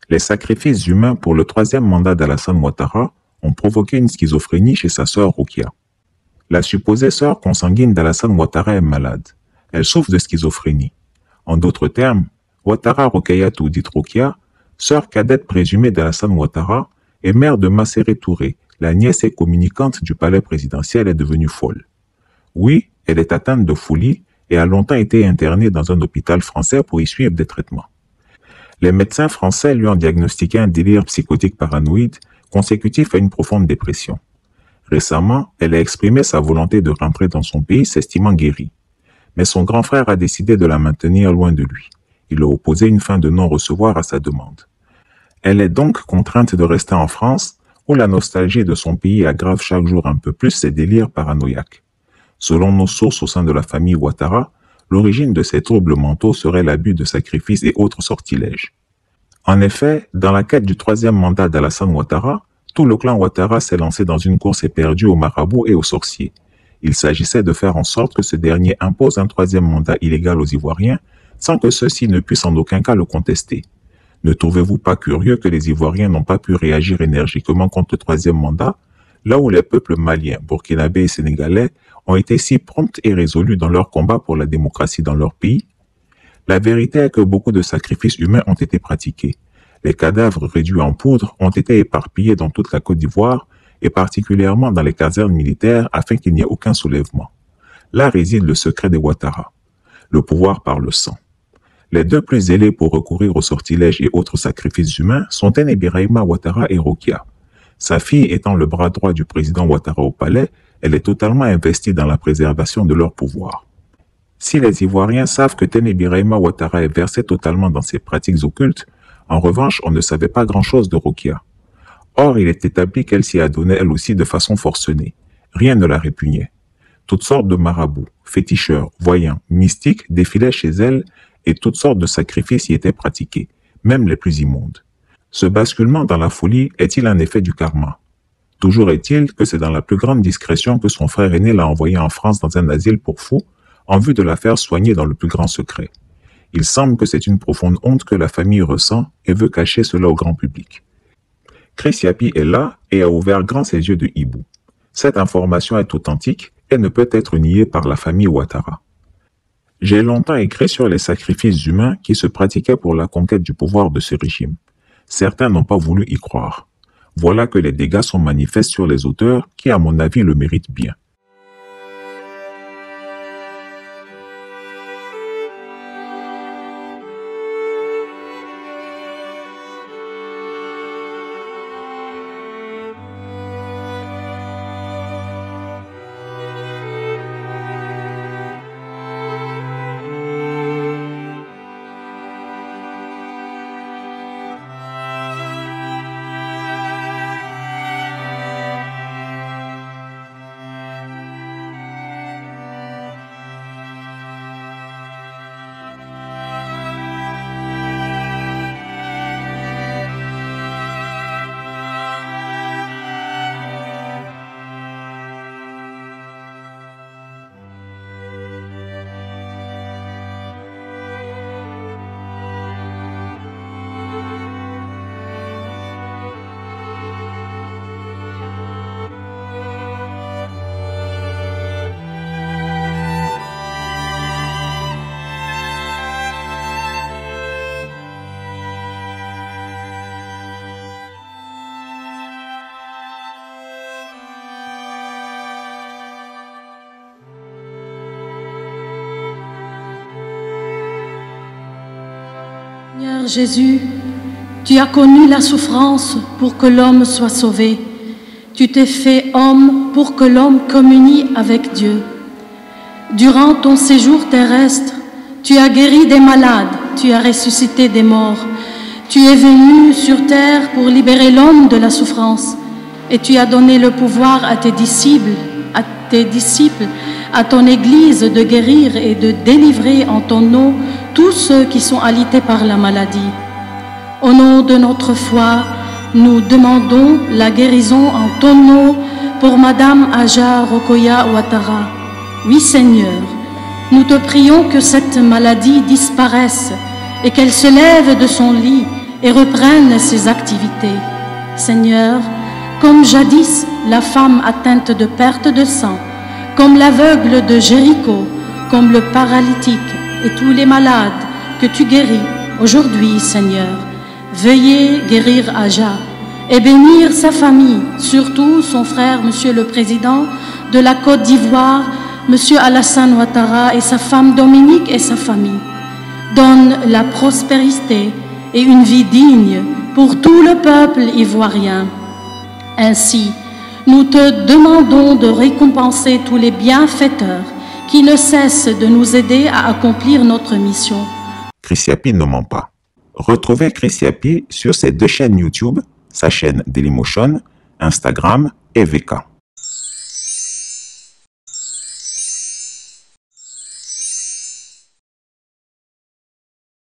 Les sacrifices humains pour le troisième mandat d'Alassane Ouattara ont provoqué une schizophrénie chez sa sœur Rokia. La supposée sœur consanguine d'Alassane Ouattara est malade. Elle souffre de schizophrénie. En d'autres termes, Ouattara Rokayatou dite Rokia, sœur cadette présumée d'Alassane Ouattara et mère de Masséré Touré, la nièce et communicante du palais présidentiel, est devenue folle. Oui, elle est atteinte de folie et a longtemps été internée dans un hôpital français pour y suivre des traitements. Les médecins français lui ont diagnostiqué un délire psychotique paranoïde consécutif à une profonde dépression. Récemment, elle a exprimé sa volonté de rentrer dans son pays, s'estimant guérie. Mais son grand frère a décidé de la maintenir loin de lui. Il a opposé une fin de non-recevoir à sa demande. Elle est donc contrainte de rester en France, où la nostalgie de son pays aggrave chaque jour un peu plus ses délires paranoïaques. Selon nos sources au sein de la famille Ouattara, l'origine de ces troubles mentaux serait l'abus de sacrifices et autres sortilèges. En effet, dans la quête du troisième mandat d'Alassane Ouattara, tout le clan Ouattara s'est lancé dans une course éperdue aux marabouts et aux sorciers. Il s'agissait de faire en sorte que ce dernier impose un troisième mandat illégal aux Ivoiriens, sans que ceux-ci ne puissent en aucun cas le contester. Ne trouvez-vous pas curieux que les Ivoiriens n'ont pas pu réagir énergiquement contre le troisième mandat, là où les peuples maliens, burkinabés et sénégalais ont été si prompts et résolus dans leur combat pour la démocratie dans leur pays? La vérité est que beaucoup de sacrifices humains ont été pratiqués. Les cadavres réduits en poudre ont été éparpillés dans toute la Côte d'Ivoire et particulièrement dans les casernes militaires afin qu'il n'y ait aucun soulèvement. Là réside le secret des Ouattara, le pouvoir par le sang. Les deux plus zélés pour recourir aux sortilèges et autres sacrifices humains sont Téné Birahima Ouattara et Rokia. Sa fille étant le bras droit du président Ouattara au palais, elle est totalement investie dans la préservation de leur pouvoir. Si les Ivoiriens savent que Téné Birahima Ouattara est versé totalement dans ces pratiques occultes, en revanche, on ne savait pas grand-chose de Rokia. Or, il est établi qu'elle s'y adonnait elle aussi de façon forcenée. Rien ne la répugnait. Toutes sortes de marabouts, féticheurs, voyants, mystiques défilaient chez elle et toutes sortes de sacrifices y étaient pratiqués, même les plus immondes. Ce basculement dans la folie est-il un effet du karma? Toujours est-il que c'est dans la plus grande discrétion que son frère aîné l'a envoyé en France dans un asile pour fous, en vue de la faire soigner dans le plus grand secret. Il semble que c'est une profonde honte que la famille ressent et veut cacher cela au grand public. Chris Yapi est là et a ouvert grand ses yeux de hibou. Cette information est authentique et ne peut être niée par la famille Ouattara. J'ai longtemps écrit sur les sacrifices humains qui se pratiquaient pour la conquête du pouvoir de ce régime. Certains n'ont pas voulu y croire. Voilà que les dégâts sont manifestes sur les auteurs qui, à mon avis, le méritent bien. Seigneur Jésus, tu as connu la souffrance pour que l'homme soit sauvé. Tu t'es fait homme pour que l'homme communie avec Dieu. Durant ton séjour terrestre, tu as guéri des malades, tu as ressuscité des morts. Tu es venu sur terre pour libérer l'homme de la souffrance et tu as donné le pouvoir à tes disciples, à ton Église de guérir et de délivrer en ton nom tous ceux qui sont alités par la maladie. Au nom de notre foi, nous demandons la guérison en ton nom pour Madame Adja Rokoya Ouattara. Oui Seigneur, nous te prions que cette maladie disparaisse et qu'elle se lève de son lit et reprenne ses activités. Seigneur, comme jadis la femme atteinte de perte de sang, comme l'aveugle de Jéricho, comme le paralytique et tous les malades que tu guéris aujourd'hui, Seigneur, veuillez guérir Aja et bénir sa famille, surtout son frère, Monsieur le Président de la Côte d'Ivoire, Monsieur Alassane Ouattara et sa femme Dominique et sa famille. Donne la prospérité et une vie digne pour tout le peuple ivoirien. Ainsi, nous te demandons de récompenser tous les bienfaiteurs qui ne cessent de nous aider à accomplir notre mission. Chris Yapi ne ment pas. Retrouvez Chris Yapi sur ses deux chaînes YouTube, sa chaîne Dailymotion, Instagram et VK.